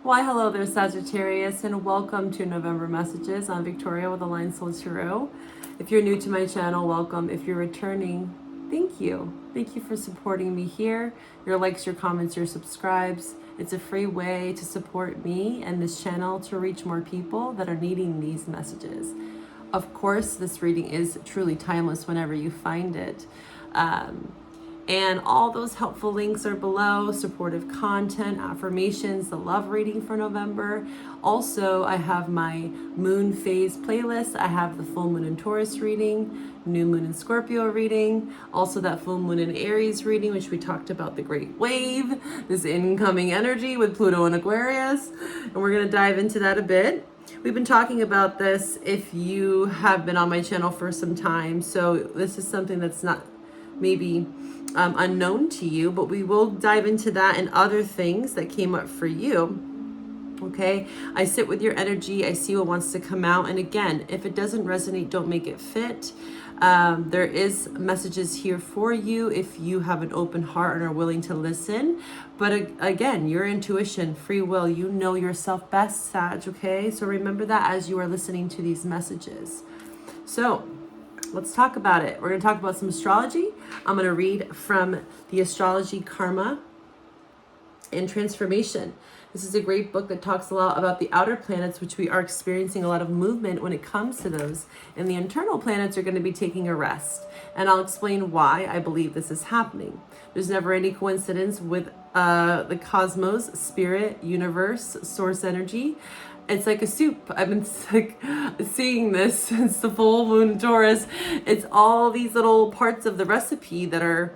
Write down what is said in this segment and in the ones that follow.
Why, hello there, Sagittarius, and welcome to November Messages. I'm Victoria with Aligned Soul Tarot. If you're new to my channel, welcome. If you're returning, thank you. Thank you for supporting me here. Your likes, your comments, your subscribes. It's a free way to support me and this channel to reach more people that are needing these messages. Of course, this reading is truly timeless whenever you find it. And all those helpful links are below: supportive content, affirmations, the love reading for November. Also, I have my moon phase playlist. I have the full moon in Taurus reading, new moon in Scorpio reading, also that full moon in Aries reading, which we talked about the great wave, this incoming energy with Pluto in Aquarius. And we're going to dive into that a bit. We've been talking about this if you have been on my channel for some time. So this is something that's not maybe unknown to you, but we will dive into that and other things that came up for you. Okay, I sit with your energy. I see what wants to come out. And again, if it doesn't resonate, don't make it fit. There is messages here for you if you have an open heart and are willing to listen. But again, your intuition, free will, you know yourself best, Sag. Okay, so remember that as you are listening to these messages. So let's talk about it. We're going to talk about some astrology. I'm going to read from the Astrology, Karma, and Transformation. This is a great book that talks a lot about the outer planets, which we are experiencing a lot of movement when it comes to those. And the internal planets are going to be taking a rest. And I'll explain why I believe this is happening. There's never any coincidence with the cosmos, spirit, universe, source energy. It's like a soup. I've been seeing this since the full moon in Taurus. It's all these little parts of the recipe that are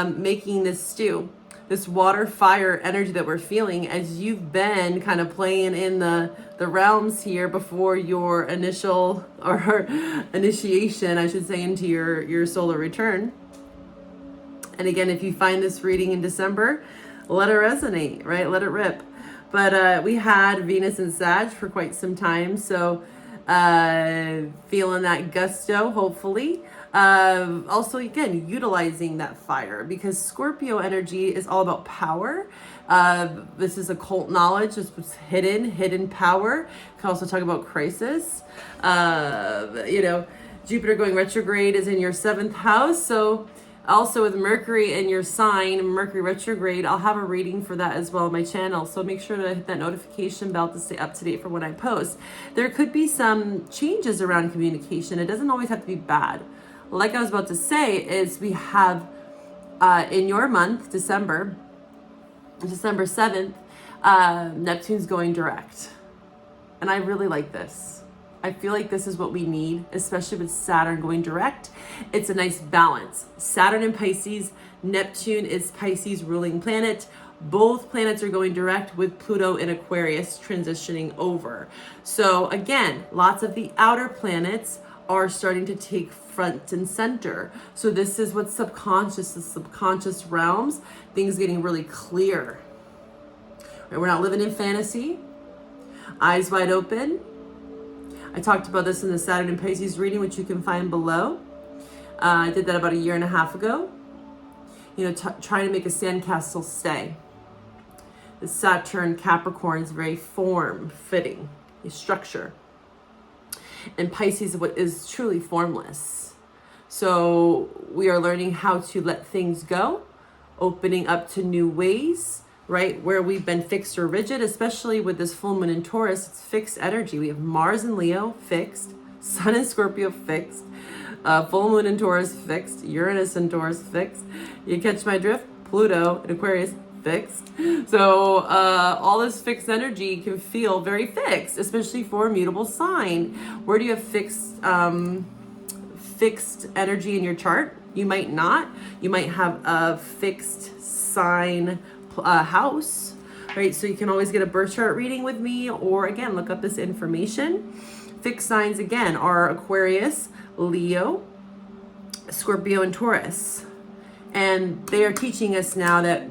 making this stew, this water fire energy that we're feeling as you've been kind of playing in the realms here before your initial or initiation, I should say, into your solar return. And again, if you find this reading in December, let it resonate, right? Let it rip. But we had Venus and Sag for quite some time. So feeling that gusto, hopefully. Also, again, utilizing that fire, because Scorpio energy is all about power. This is occult knowledge. This was hidden power. Can also talk about crisis. Jupiter going retrograde is in your 7th house. So also with Mercury in your sign, Mercury retrograde, I'll have a reading for that as well on my channel. So make sure to hit that notification bell to stay up to date for when I post. There could be some changes around communication. It doesn't always have to be bad. Like I was about to say, is we have in your month, December 7th, Neptune's going direct. And I really like this. I feel like this is what we need, especially with Saturn going direct. It's a nice balance. Saturn in Pisces, Neptune is Pisces ruling planet. Both planets are going direct with Pluto in Aquarius transitioning over. So again, lots of the outer planets are starting to take front and center. So this is what's subconscious, the subconscious realms, things getting really clear. Right, we're not living in fantasy. Eyes wide open. I talked about this in the Saturn in Pisces reading, which you can find below. I did that about a year and a half ago. Trying to make a sandcastle stay. The Saturn Capricorn is very form-fitting, a structure. And Pisces is truly formless. So we are learning how to let things go, opening up to new ways, right? Where we've been fixed or rigid, especially with this full moon in Taurus, it's fixed energy. We have Mars in Leo, fixed, Sun in Scorpio, fixed, full moon in Taurus, fixed, Uranus in Taurus, fixed. You catch my drift? Pluto in Aquarius, fixed. So all this fixed energy can feel very fixed, especially for a mutable sign. Where do you have fixed energy in your chart? You might not. You might have a fixed sign house, right? So you can always get a birth chart reading with me, or again, look up this information. Fixed signs again are Aquarius, Leo, Scorpio, and Taurus. And they are teaching us now that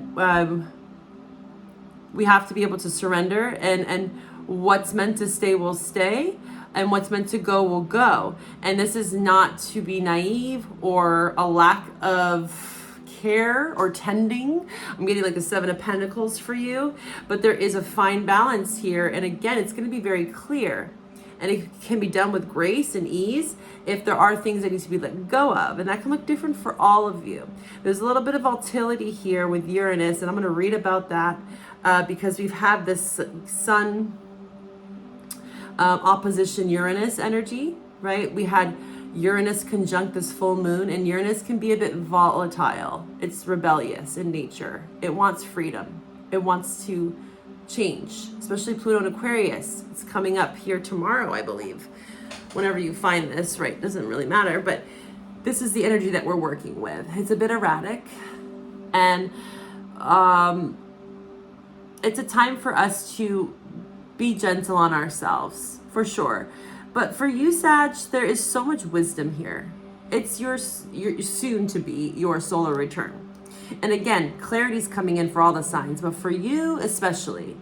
we have to be able to surrender, and what's meant to stay will stay, and what's meant to go will go. And this is not to be naive or a lack of care or tending. I'm getting like the 7 of Pentacles for you, but there is a fine balance here. And again, it's going to be very clear. And it can be done with grace and ease if there are things that need to be let go of. And that can look different for all of you. There's a little bit of volatility here with Uranus, and I'm going to read about that because we've had this Sun opposition Uranus energy, right? We had Uranus conjunct this full moon, and Uranus can be a bit volatile. It's rebellious in nature. It wants freedom. It wants to change, especially Pluto and Aquarius. It's coming up here tomorrow, I believe. Whenever you find this, right? Doesn't really matter, but this is the energy that we're working with. It's a bit erratic, and it's a time for us to be gentle on ourselves, for sure. But for you, Sag, there is so much wisdom here. It's your soon to be your solar return. And again, clarity is coming in for all the signs, but for you especially,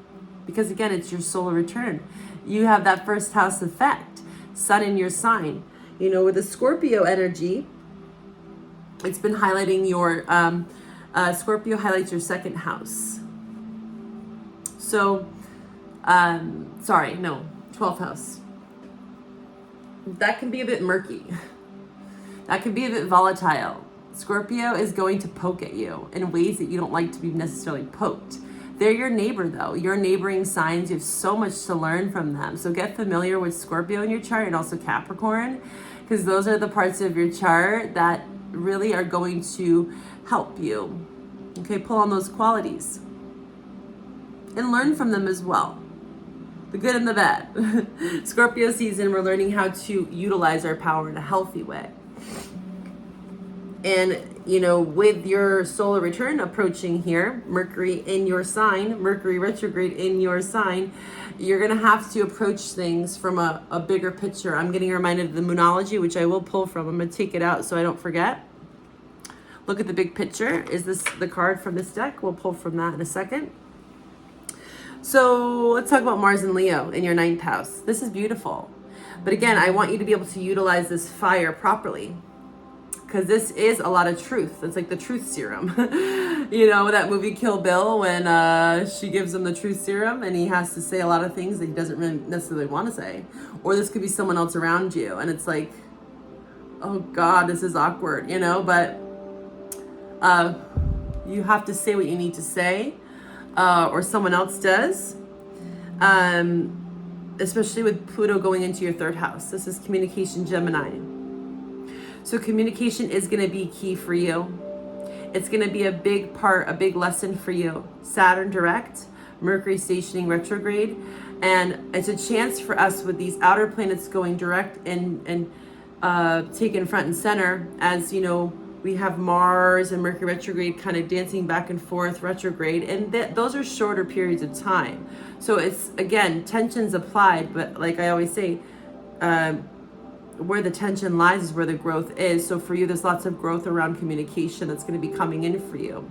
because again, it's your solar return. You have that first house effect, Sun in your sign. You know, with the Scorpio energy, it's been highlighting your, Scorpio highlights your second house. So, 12th house. That can be a bit murky. That can be a bit volatile. Scorpio is going to poke at you in ways that you don't like to be necessarily poked. They're your neighbor though. Your neighboring signs, you have so much to learn from them. So get familiar with Scorpio in your chart and also Capricorn, because those are the parts of your chart that really are going to help you. Okay, pull on those qualities and learn from them as well. The good and the bad. Scorpio season, we're learning how to utilize our power in a healthy way. And, you know, with your solar return approaching here, Mercury in your sign, Mercury retrograde in your sign, you're going to have to approach things from a bigger picture. I'm getting reminded of the Moonology, which I will pull from. I'm going to take it out so I don't forget. Look at the big picture. Is this the card from this deck? We'll pull from that in a second. So let's talk about Mars and Leo in your 9th house. This is beautiful. But again, I want you to be able to utilize this fire properly, because this is a lot of truth. It's like the truth serum. You know, that movie Kill Bill, when she gives him the truth serum and he has to say a lot of things that he doesn't really necessarily want to say. Or this could be someone else around you and it's like, oh God, this is awkward, you know, but you have to say what you need to say, or someone else does. Especially with Pluto going into your 3rd house. This is communication, Gemini. So communication is going to be key for you. It's going to be a big part, a big lesson for you. Saturn direct, Mercury stationing retrograde. And it's a chance for us with these outer planets going direct and taken front and center. As you know, we have Mars and Mercury retrograde kind of dancing back and forth retrograde. And those are shorter periods of time. So it's, again, tensions applied. But like I always say, where the tension lies is where the growth is. So for you, there's lots of growth around communication that's going to be coming in for you.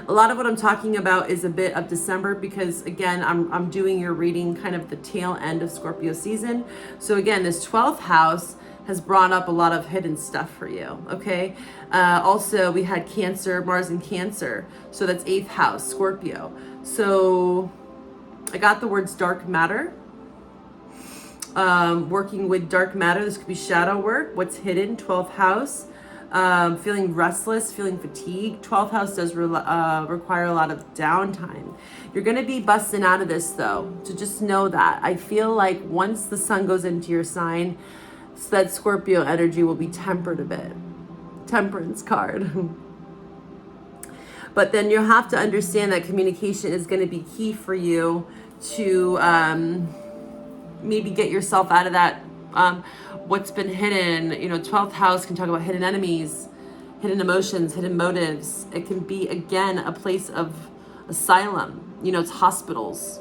A lot of what I'm talking about is a bit of December, because again, I'm doing your reading kind of the tail end of Scorpio season. So again, this 12th house has brought up a lot of hidden stuff for you. Okay. Also, we had Cancer, Mars in Cancer. So that's 8th house, Scorpio. So I got the words dark matter. Working with dark matter. This could be shadow work. What's hidden, 12th house. Feeling restless, feeling fatigued. 12th house does require a lot of downtime. You're going to be busting out of this though. So just know that. I feel like once the sun goes into your sign, so that Scorpio energy will be tempered a bit. Temperance card. But then you'll have to understand that communication is going to be key for you to maybe get yourself out of that what's been hidden. You know, 12th house can talk about hidden enemies, hidden emotions, hidden motives. It can be, again, a place of asylum. You know, it's hospitals.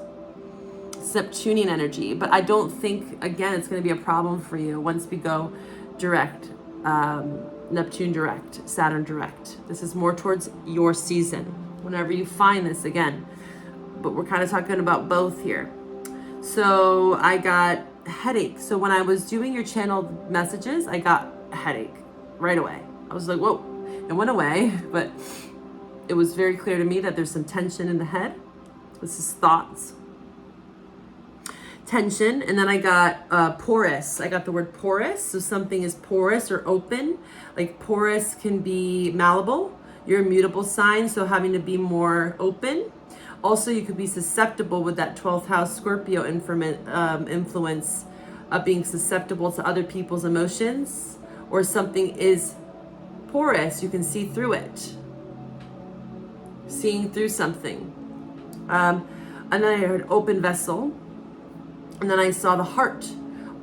It's Neptunian energy. But I don't think, again, it's going to be a problem for you once we go direct. Neptune direct, Saturn direct. This is more towards your season, whenever you find this again. But we're kind of talking about both here. So I got a headache. So when I was doing your channeled messages, I got a headache right away. I was like, whoa. It went away, but it was very clear to me that there's some tension in the head. This is thoughts. Tension. And then I got porous. I got the word porous. So something is porous or open. Like porous can be malleable. You're a mutable sign, so having to be more open. Also, you could be susceptible with that 12th house Scorpio influence of being susceptible to other people's emotions, or something is porous, you can see through it. Seeing through something. And then I heard open vessel. And then I saw the heart,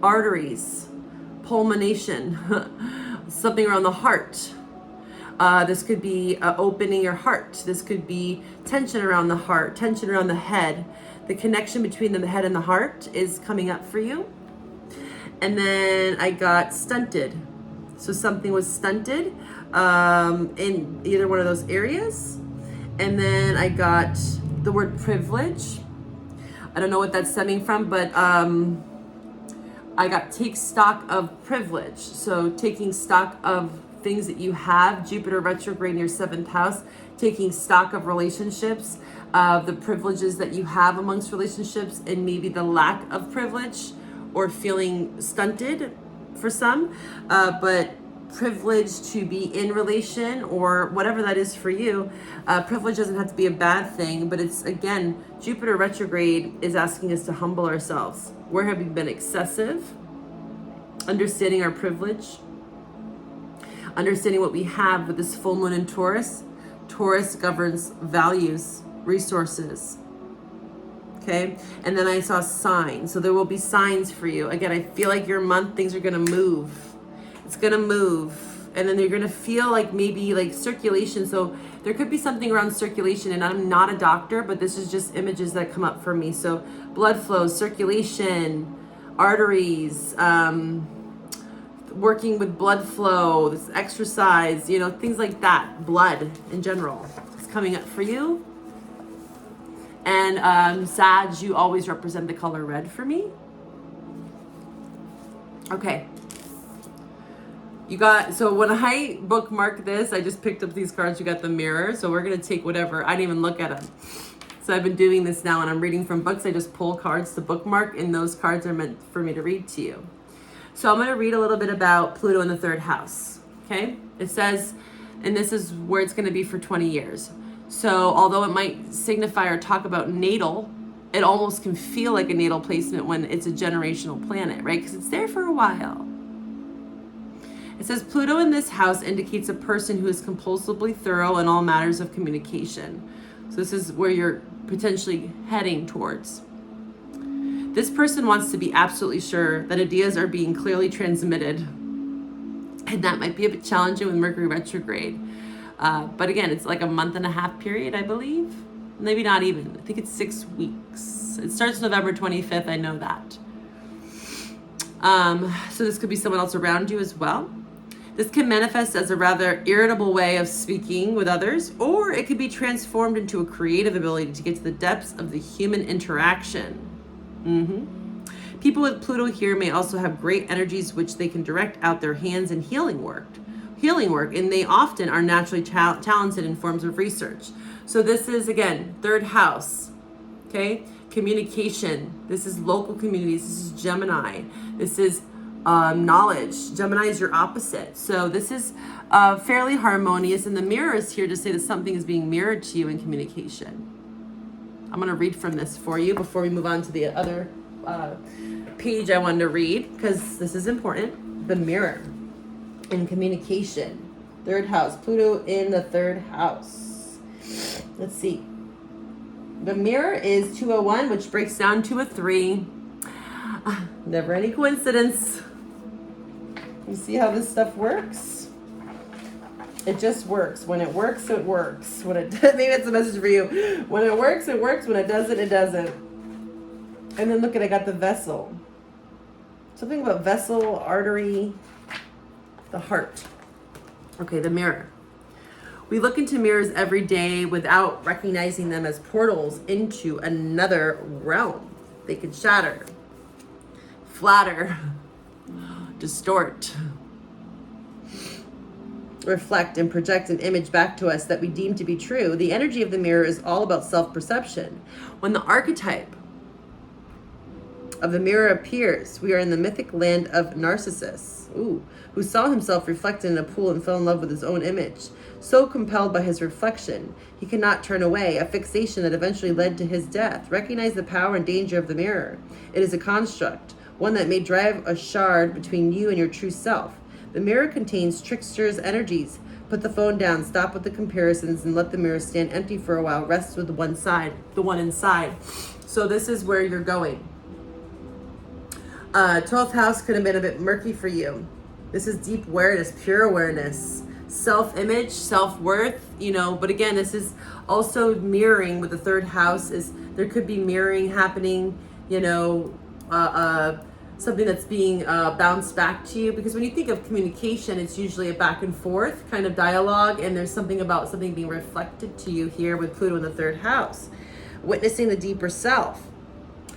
arteries, pulmonation, something around the heart. This could be opening your heart. This could be tension around the heart, tension around the head. The connection between the head and the heart is coming up for you. And then I got stunted. So something was stunted in either one of those areas. And then I got the word privilege. I don't know what that's stemming from, but I got take stock of privilege. So taking stock of things that you have, Jupiter retrograde in your 7th house, taking stock of relationships, the privileges that you have amongst relationships, and maybe the lack of privilege or feeling stunted for some, but privilege to be in relation or whatever that is for you. Privilege doesn't have to be a bad thing, but it's, again, Jupiter retrograde is asking us to humble ourselves. Where have we been excessive? Understanding our privilege. Understanding what we have with this full moon in Taurus. Taurus governs values, resources. Okay, and then I saw signs. So there will be signs for you. Again, I feel like your month, things are going to move. It's going to move. And then you're going to feel like maybe like circulation. So there could be something around circulation. And I'm not a doctor, but this is just images that come up for me. So blood flow, circulation, arteries, working with blood flow, this exercise, you know, things like that. Blood in general is coming up for you. And Sag, you always represent the color red for me. Okay. You got, so when I bookmark this, I just picked up these cards. You got the mirror. So we're going to take whatever. I didn't even look at them. So I've been doing this now and I'm reading from books. I just pull cards to bookmark and those cards are meant for me to read to you. So I'm going to read a little bit about Pluto in the 3rd house. Okay. It says, and this is where it's going to be for 20 years. So although it might signify or talk about natal, it almost can feel like a natal placement when it's a generational planet, right? Because it's there for a while. It says Pluto in this house indicates a person who is compulsively thorough in all matters of communication. So this is where you're potentially heading towards. This person wants to be absolutely sure that ideas are being clearly transmitted. And that might be a bit challenging with Mercury retrograde. But again, it's like a 1.5 month period, I believe. Maybe not even. I think it's 6 weeks. It starts November 25th. I know that. So this could be someone else around you as well. This can manifest as a rather irritable way of speaking with others, or it could be transformed into a creative ability to get to the depths of the human interaction. People with Pluto here may also have great energies which they can direct out their hands in healing work, and they often are naturally talented in forms of research. So this is, again, 3rd house, okay? Communication. This is local communities. This is Gemini. This is knowledge. Gemini is your opposite. So this is fairly harmonious, and the mirror is here to say that something is being mirrored to you in communication. I'm going to read from this for you before we move on to the other page I wanted to read, because this is important. The mirror in communication. 3rd house. Pluto in the 3rd house. Let's see. The mirror is 201, which breaks down to a 3. Never any coincidence. You see how this stuff works? It just works. When it works, it works. When it maybe it's a message for you. When it works, it works. When it doesn't, it doesn't. And then look at, I got the vessel. Something about vessel, artery, the heart. Okay, the mirror. We look into mirrors every day without recognizing them as portals into another realm. They can shatter, flatter, distort. reflect and project an image back to us that we deem to be true. The energy of the mirror is all about self-perception. When the archetype of the mirror appears, we are in the mythic land of Narcissus, who saw himself reflected in a pool and fell in love with his own image. So compelled by his reflection, he could not turn away, a fixation that eventually led to his death. Recognize the power and danger of the mirror. It is a construct, one that may drive a shard between you and your true self. The mirror contains tricksters' energies. Put the phone down, stop with the comparisons, and let the mirror stand empty for a while. Rest with the one inside. So this is where you're going. 12th house could have been a bit murky for you. This is deep awareness, pure awareness, self-image, self-worth, but again, this is also mirroring with the 3rd house. Is there could be mirroring happening, something that's being bounced back to you, because when you think of communication, it's usually a back and forth kind of dialogue, and there's something about something being reflected to you here with Pluto in the 3rd house. Witnessing the deeper self.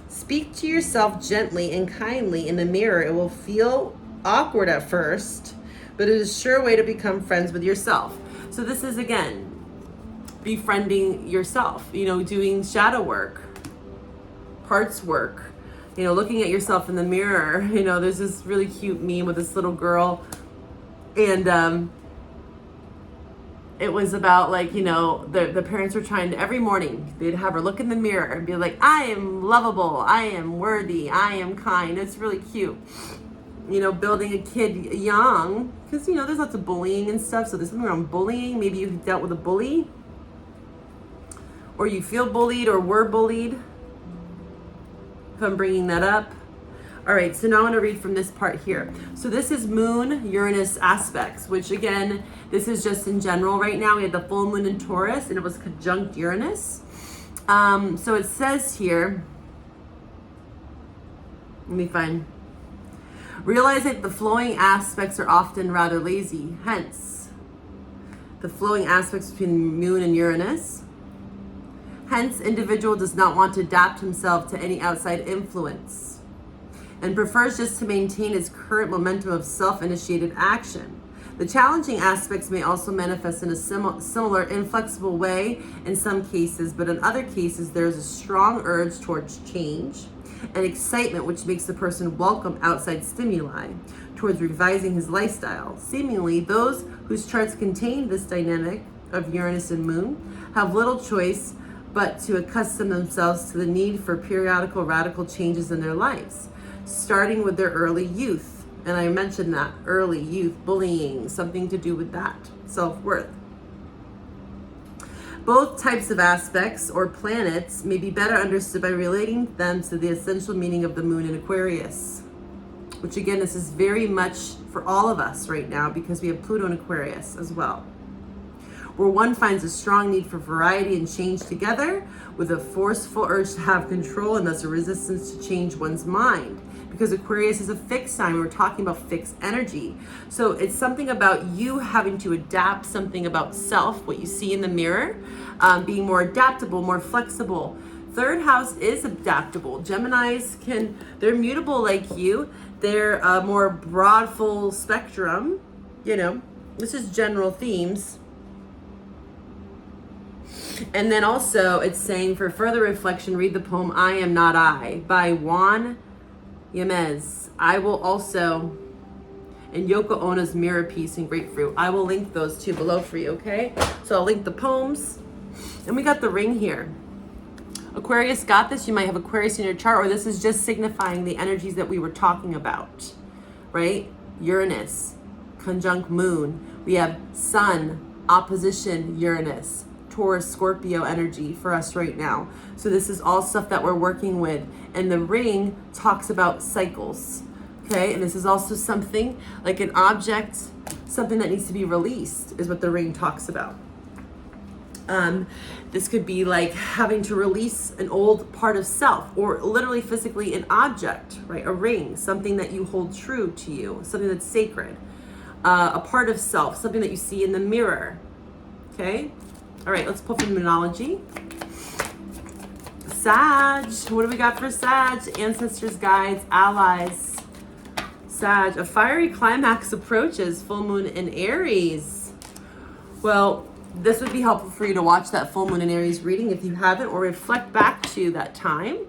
Speak to yourself gently and kindly in the mirror. It will feel awkward at first, but it is a sure way to become friends with yourself. So this is, again, befriending yourself, doing shadow work, parts work, looking at yourself in the mirror. There's this really cute meme with this little girl, and it was about the parents were trying to, every morning they'd have her look in the mirror and be like, I am lovable, I am worthy, I am kind. It's really cute. Building a kid young, because there's lots of bullying and stuff. So there's something around bullying. Maybe you dealt with a bully, or you feel bullied or were bullied, if I'm bringing that up. All right, so now I'm going to read from this part here. So this is Moon Uranus aspects, which again, this is just in general right now. We had the full moon in Taurus, and it was conjunct Uranus. So it says here, let me find. Realize that the flowing aspects are often rather lazy. Hence, the flowing aspects between Moon and Uranus. Hence, individual does not want to adapt himself to any outside influence and prefers just to maintain his current momentum of self-initiated action. The challenging aspects may also manifest in a similar inflexible way in some cases, but in other cases, there's a strong urge towards change and excitement, which makes the person welcome outside stimuli towards revising his lifestyle. Seemingly, those whose charts contain this dynamic of Uranus and Moon have little choice but to accustom themselves to the need for periodical radical changes in their lives, starting with their early youth. And I mentioned that, early youth, bullying, something to do with that, self-worth. Both types of aspects or planets may be better understood by relating them to the essential meaning of the moon in Aquarius, which again, this is very much for all of us right now because we have Pluto in Aquarius as well, where one finds a strong need for variety and change together with a forceful urge to have control and thus a resistance to change one's mind. Because Aquarius is a fixed sign, we're talking about fixed energy. So it's something about you having to adapt, something about self, what you see in the mirror, being more adaptable, more flexible. 3rd house is adaptable. Geminis they're mutable like you. They're a more broad, full spectrum. This is general themes. And then also it's saying, for further reflection, read the poem I Am Not I by Juan Yamez. I will also, and Yoko Ono's Mirror Piece and Grapefruit. I will link those two below for you, okay? So I'll link the poems. And we got the ring here. Aquarius got this. You might have Aquarius in your chart, or this is just signifying the energies that we were talking about, right? Uranus, conjunct Moon. We have Sun, opposition Uranus. Taurus, Scorpio energy for us right now. So this is all stuff that we're working with. And the ring talks about cycles, okay? And this is also something like an object, something that needs to be released is what the ring talks about. This could be like having to release an old part of self, or literally physically an object, right? A ring, something that you hold true to you, something that's sacred, a part of self, something that you see in the mirror, okay? All right, let's pull from Moonology. Sag, what do we got for Sag? Ancestors, guides, allies. Sag, a fiery climax approaches, full moon in Aries. Well, this would be helpful for you to watch that full moon in Aries reading if you haven't, or reflect back to that time.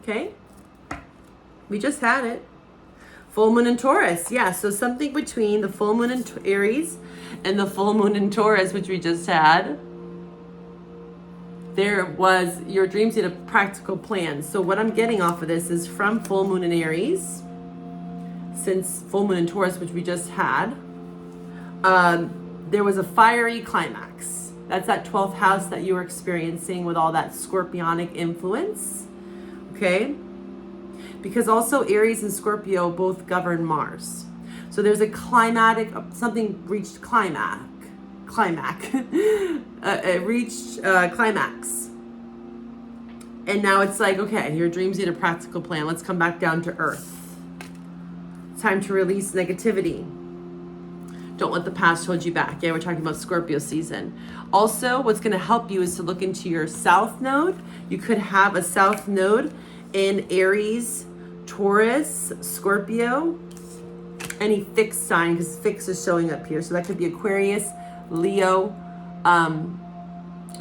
Okay? We just had it. Full moon in Taurus. Yeah, so something between the full moon in Aries and the full moon in Taurus, which we just had. There was, your dreams need a practical plan. So what I'm getting off of this is from full moon in Aries, since full moon in Taurus, which we just had, there was a fiery climax. That's that 12th house that you were experiencing with all that scorpionic influence. Okay? Because also Aries and Scorpio both govern Mars. So there's a climatic, something reached climax. It reached climax. And now it's like, okay, your dreams need a practical plan. Let's come back down to earth. It's time to release negativity. Don't let the past hold you back. Yeah, we're talking about Scorpio season. Also, what's going to help you is to look into your South Node. You could have a South Node in Aries, Taurus, Scorpio, any fixed sign, because fixed is showing up here. So that could be Aquarius, Leo,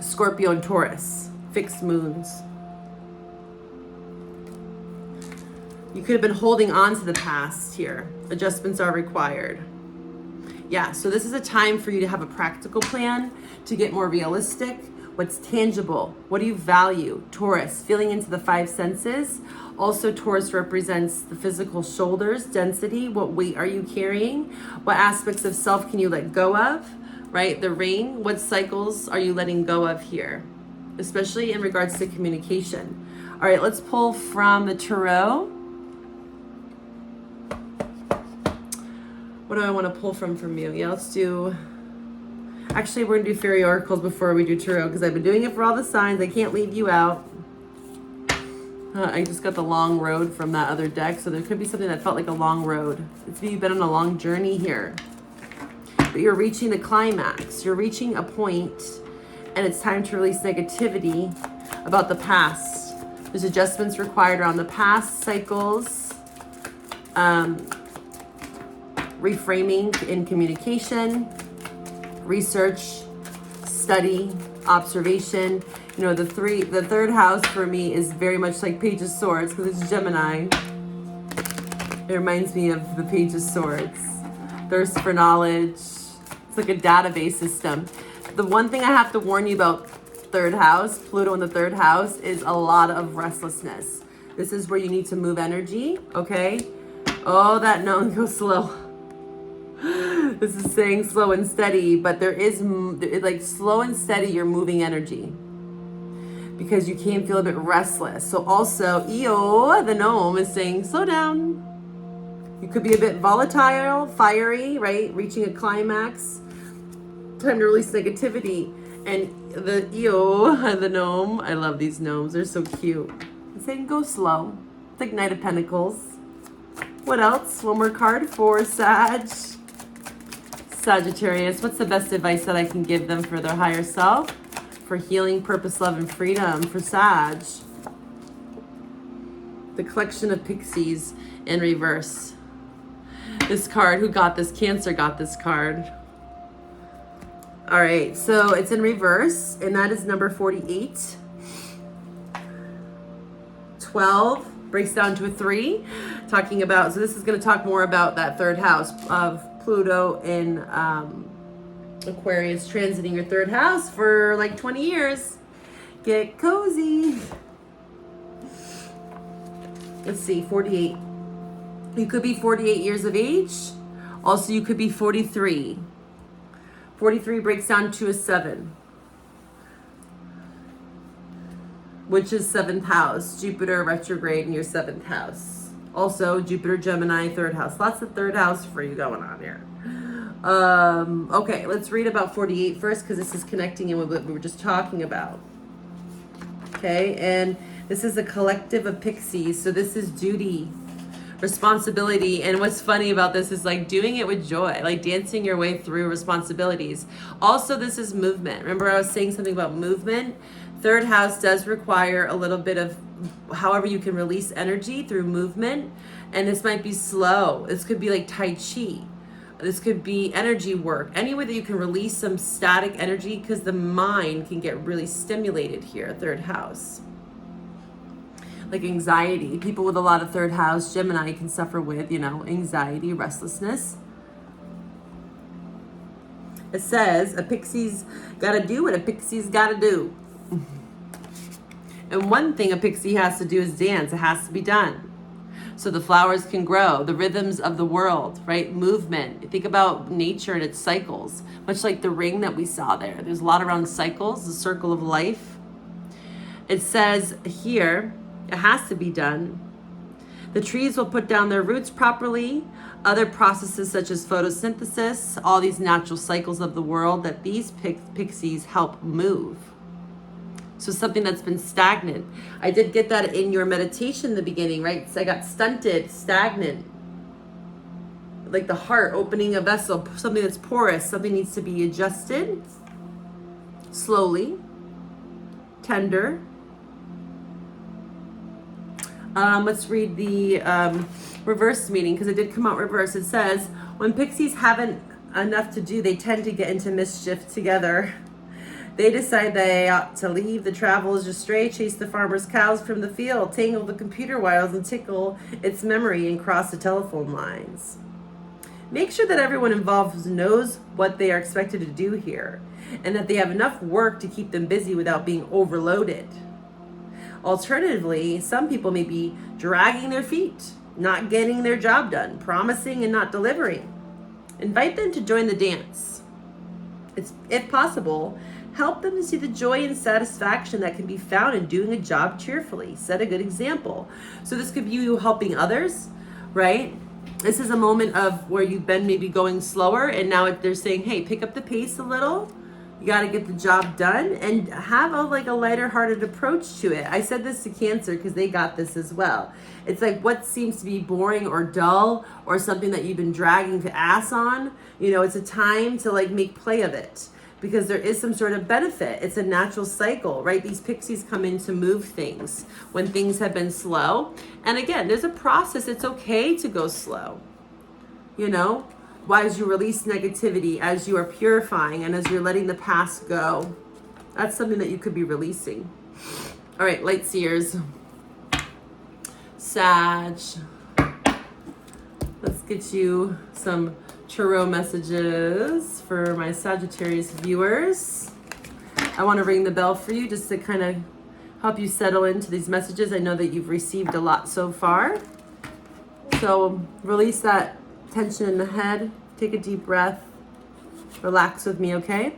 Scorpio, and Taurus. Fixed moons. You could have been holding on to the past here. Adjustments are required. Yeah, so this is a time for you to have a practical plan, to get more realistic. What's tangible? What do you value? Taurus, feeling into the 5 senses. Also, Taurus represents the physical shoulders, density. What weight are you carrying? What aspects of self can you let go of? Right? The ring, what cycles are you letting go of here? Especially in regards to communication. All right, let's pull from the Tarot. What do I want to pull from you? Yeah, let's do... Actually, we're going to do fairy oracles before we do tarot, because I've been doing it for all the signs. I can't leave you out. I just got the long road from that other deck, so there could be something that felt like a long road. It's you've been on a long journey here. But you're reaching the climax. You're reaching a point, and it's time to release negativity about the past. There's adjustments required around the past, cycles, reframing in communication, research, study, observation. You know, the third house for me is very much like Page of Swords, because it's Gemini. It reminds me of the Page of Swords. Thirst for knowledge. It's like a database system. The one thing I have to warn you about third house, Pluto in the third house, is a lot of restlessness. This is where you need to move energy, okay? Oh, that no, go slow. This is saying slow and steady, but there is, like, slow and steady, you're moving energy, because you can feel a bit restless. So also, Io, the gnome, is saying slow down. You could be a bit volatile, fiery, right? Reaching a climax. Time to release negativity. And the Io, the gnome, I love these gnomes. They're so cute. It's saying go slow. It's like Knight of Pentacles. What else? One more card for Sagittarius. What's the best advice that I can give them for their higher self? For healing, purpose, love, and freedom for Sag. The collection of pixies in reverse. This card, who got this? Cancer got this card. All right, so it's in reverse, and that is number 48. 12 breaks down to a 3, talking about, so this is going to talk more about that third house of Pluto in Aquarius transiting your third house for like 20 years. Get cozy. Let's see, 48. You could be 48 years of age. Also, you could be 43. 43 breaks down to a 7, which is 7th house. Jupiter retrograde in your 7th house. Also, Jupiter, Gemini, 3rd house. Lots of 3rd house for you going on here. Okay, let's read about 48 first, because this is connecting in with what we were just talking about. Okay, and this is a collective of pixies. So this is duty, responsibility. And what's funny about this is like doing it with joy, like dancing your way through responsibilities. Also, this is movement. Remember I was saying something about movement? 3rd house does require a little bit of, however you can release energy through movement. And this might be slow. This could be like Tai Chi. This could be energy work, any way that you can release some static energy, because the mind can get really stimulated here, third house. Like anxiety. People with a lot of third house, Gemini, can suffer with, you know, anxiety, restlessness. It says a pixie's got to do what a pixie's got to do. And one thing a pixie has to do is dance. It has to be done. So the flowers can grow, the rhythms of the world, right? Movement. Think about nature and its cycles, much like the ring that we saw there. There's a lot around cycles, the circle of life. It says here, it has to be done. The trees will put down their roots properly. Other processes such as photosynthesis, all these natural cycles of the world that these pixies help move. So something that's been stagnant. I did get that in your meditation in the beginning, right? So I got stunted, stagnant. Like the heart opening a vessel, something that's porous, something needs to be adjusted slowly, tender. Let's read the reverse meaning, because it did come out reverse. It says, when pixies haven't enough to do, they tend to get into mischief together. They decide they ought to leave the travelers astray, chase the farmer's cows from the field, tangle the computer wires and tickle its memory and cross the telephone lines. Make sure that everyone involved knows what they are expected to do here, and that they have enough work to keep them busy without being overloaded. Alternatively, some people may be dragging their feet, not getting their job done, promising and not delivering. Invite them to join the dance. If possible, help them to see the joy and satisfaction that can be found in doing a job cheerfully. Set a good example. So this could be you helping others, right? This is a moment of where you've been maybe going slower, and now they're saying, hey, pick up the pace a little. You got to get the job done, and have a lighter hearted approach to it. I said this to Cancer because they got this as well. It's like what seems to be boring or dull or something that you've been dragging the ass on. You know, it's a time to make play of it, because there is some sort of benefit. It's a natural cycle, right? These pixies come in to move things when things have been slow. And again, there's a process. It's okay to go slow, you know? As you release negativity, as you are purifying, and as you're letting the past go. That's something that you could be releasing. All right, light seers. Sag. Let's get you some tarot messages for my Sagittarius viewers. I want to ring the bell for you just to kind of help you settle into these messages. I know that you've received a lot so far. So release that tension in the head. Take a deep breath. Relax with me, okay?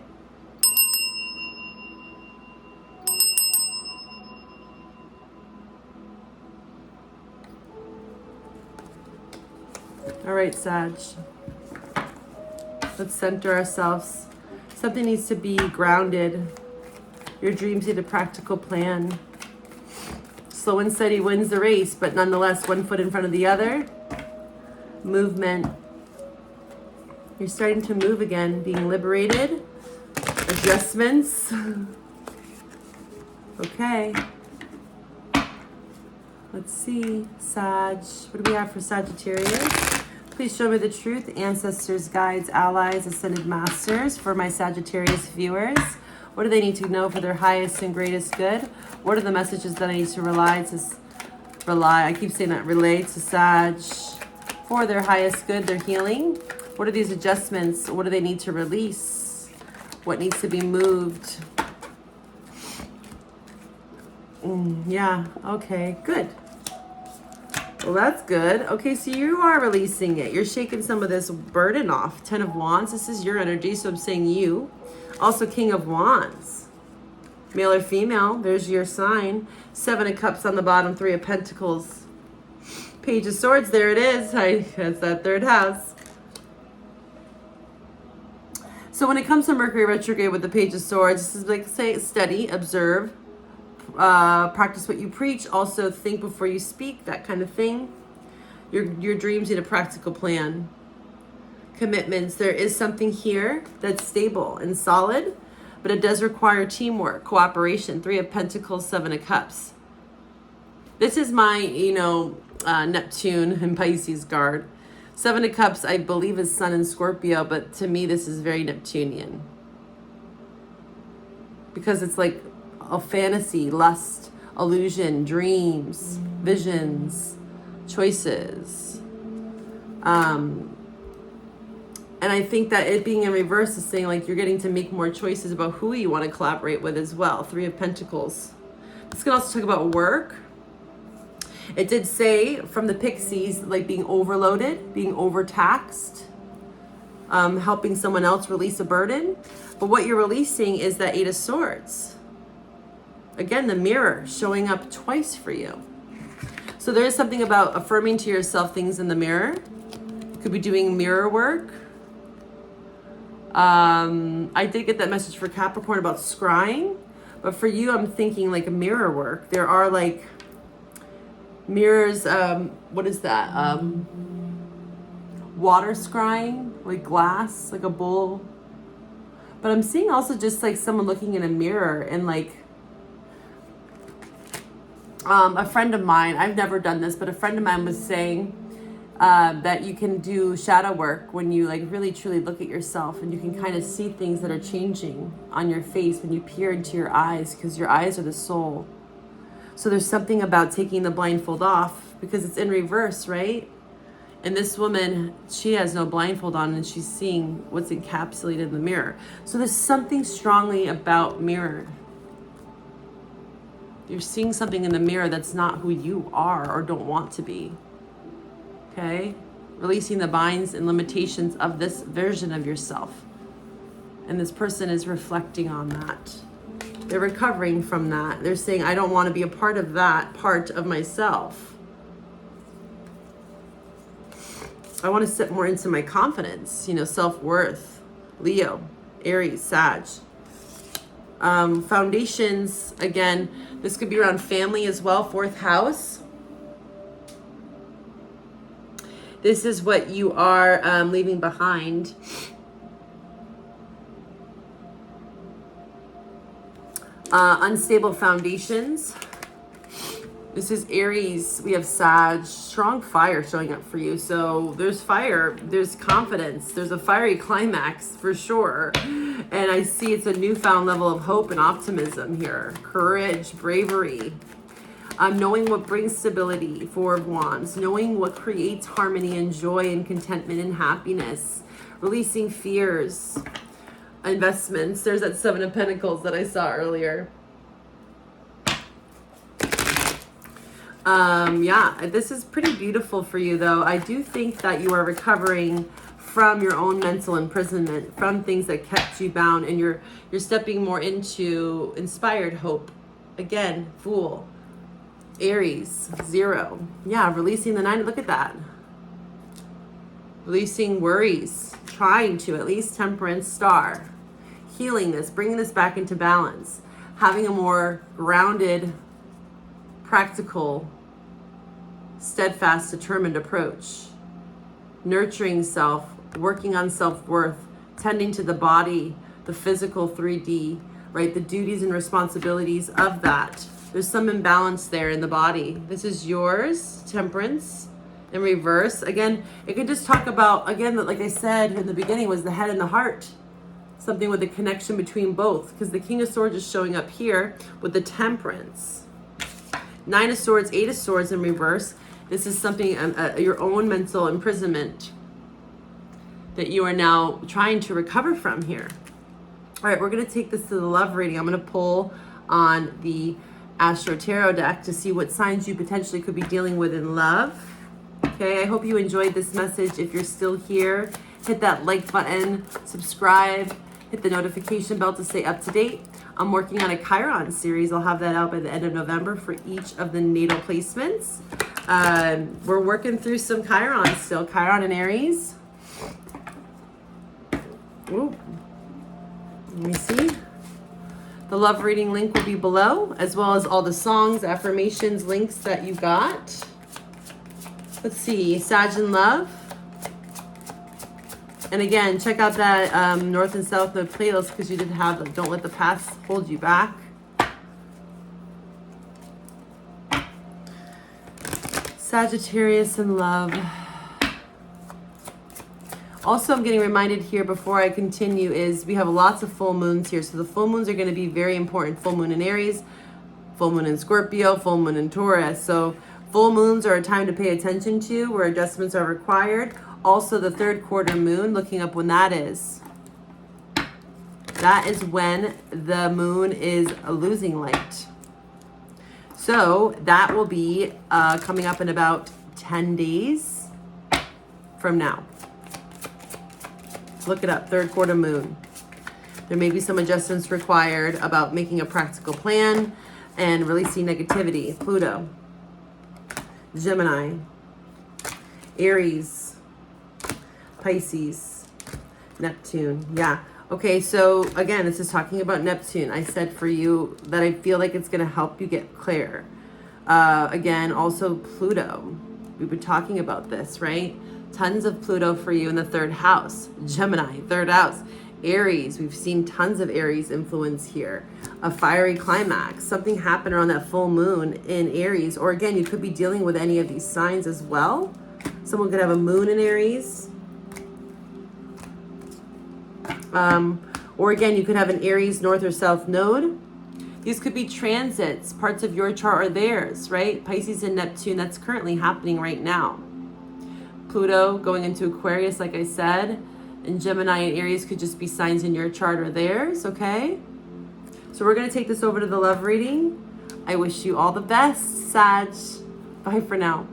All right, Sag. Let's center ourselves. Something needs to be grounded. Your dreams need a practical plan. Slow and steady wins the race, but nonetheless, one foot in front of the other. Movement. You're starting to move again, being liberated. Adjustments. Okay. Let's see. Sag. What do we have for Sagittarius? Please show me the truth. Ancestors, guides, allies, ascended masters for my Sagittarius viewers. What do they need to know for their highest and greatest good? What are the messages that I need to relay? I keep saying that. Relay to Sag for their highest good, their healing. What are these adjustments? What do they need to release? What needs to be moved? Yeah, okay, good. Well, that's good. Okay, so you are releasing it. You're shaking some of this burden off. 10 of Wands, this is your energy, so I'm saying you. Also, King of Wands. Male or female, there's your sign. 7 of Cups on the bottom, 3 of Pentacles. Page of Swords, there it is. That's that third house. So when it comes to Mercury retrograde with the Page of Swords, this is say study, observe, practice what you preach. Also think before you speak, that kind of thing. Your dreams need a practical plan. Commitments. There is something here that's stable and solid, but it does require teamwork, cooperation. 3 of Pentacles, 7 of Cups. This is my, Neptune and Pisces guard. Seven of Cups, I believe, is Sun in Scorpio, but to me, this is very Neptunian. Because it's like a fantasy, lust, illusion, dreams, visions, choices. And I think that it being in reverse is saying like you're getting to make more choices about who you want to collaborate with as well. Three of Pentacles. This can also talk about work. It did say from the PISCES, like being overloaded, being overtaxed, helping someone else release a burden. But what you're releasing is that Eight of Swords. Again, the mirror showing up twice for you. So there is something about affirming to yourself things in the mirror. You could be doing mirror work. I did get that message for Capricorn about scrying, but for you, I'm thinking like a mirror work. There are like mirrors, what is that? Water scrying, like glass, like a bowl. But I'm seeing also just like someone looking in a mirror and like, a friend of mine, I've never done this, but a friend of mine was saying, that you can do shadow work when you like really truly look at yourself, and you can kind of see things that are changing on your face when you peer into your eyes, because your eyes are the soul. So there's something about taking the blindfold off because it's in reverse, right? And this woman, she has no blindfold on and she's seeing what's encapsulated in the mirror. So there's something strongly about mirror. You're seeing something in the mirror that's not who you are or don't want to be. Okay, releasing the binds and limitations of this version of yourself. And this person is reflecting on that. They're recovering from that. They're saying, I don't want to be a part of that part of myself. I want to step more into my confidence, self-worth. Leo, Aries, Sag. Foundations, again, this could be around family as well. Fourth house. This is what you are leaving behind. Unstable foundations. This is Aries. We have Sag. Strong fire showing up for you. So there's fire. There's confidence. There's a fiery climax for sure. And I see it's a newfound level of hope and optimism here. Courage, bravery. Knowing what brings stability, Four of Wands. Knowing what creates harmony and joy and contentment and happiness. Releasing fears. Investments. There's that Seven of Pentacles that I saw earlier. Yeah, this is pretty beautiful for you though. I do think that you are recovering from your own mental imprisonment, from things that kept you bound, and you're stepping more into inspired hope. Again, Fool. Aries, 0. Yeah, releasing the 9. Look at that. Releasing worries. Trying to, at least. Temperance, Star. Healing this, bringing this back into balance. Having a more grounded, practical, steadfast, determined approach. Nurturing self, working on self-worth, tending to the body, the physical 3D, right? The duties and responsibilities of that. There's some imbalance there in the body. This is yours, Temperance, in reverse. Again, it could just talk about, again, like I said in the beginning, was the head and the heart. Something with the connection between both, because the King of Swords is showing up here with the Temperance. 9 of Swords, 8 of Swords in reverse. This is something, your own mental imprisonment that you are now trying to recover from here. All right, we're going to take this to the love reading. I'm going to pull on the Astro Tarot deck to see what signs you potentially could be dealing with in love. Okay, I hope you enjoyed this message. If you're still here, hit that like button, subscribe, hit the notification bell to stay up to date. I'm working on a Chiron series. I'll have that out by the end of November for each of the natal placements. We're working through some Chiron still. Chiron and Aries. Ooh. Let me see. The love reading link will be below, as well as all the songs, affirmations, links that you got. Let's see, Sag in Love. And again, check out that North and South Node playlist, because you did have the Don't Let the Past Hold You Back. Sagittarius in Love. Also, I'm getting reminded here before I continue is we have lots of full moons here. So the full moons are going to be very important. Full moon in Aries, full moon in Scorpio, full moon in Taurus. So full moons are a time to pay attention to where adjustments are required. Also, the third quarter moon, looking up when that is. That is when the moon is losing light. So that will be coming up in about 10 days from now. Look it up, third quarter moon. There may be some adjustments required about making a practical plan and releasing negativity. Pluto, Gemini, Aries, Pisces, Neptune. Yeah. Okay, so again, this is talking about Neptune. I said for you that I feel like it's going to help you get clear. Again, also Pluto. We've been talking about this, right? Tons of Pluto for you in the third house. Gemini, third house. Aries, we've seen tons of Aries influence here. A fiery climax. Something happened around that full moon in Aries. Or again, you could be dealing with any of these signs as well. Someone could have a moon in Aries. Or again, you could have an Aries north or south node. These could be transits, parts of your chart or theirs, right? Pisces and Neptune, that's currently happening right now. Pluto going into Aquarius, like I said, and Gemini and Aries could just be signs in your chart or theirs, okay? So we're going to take this over to the love reading. I wish you all the best, Sag. Bye for now.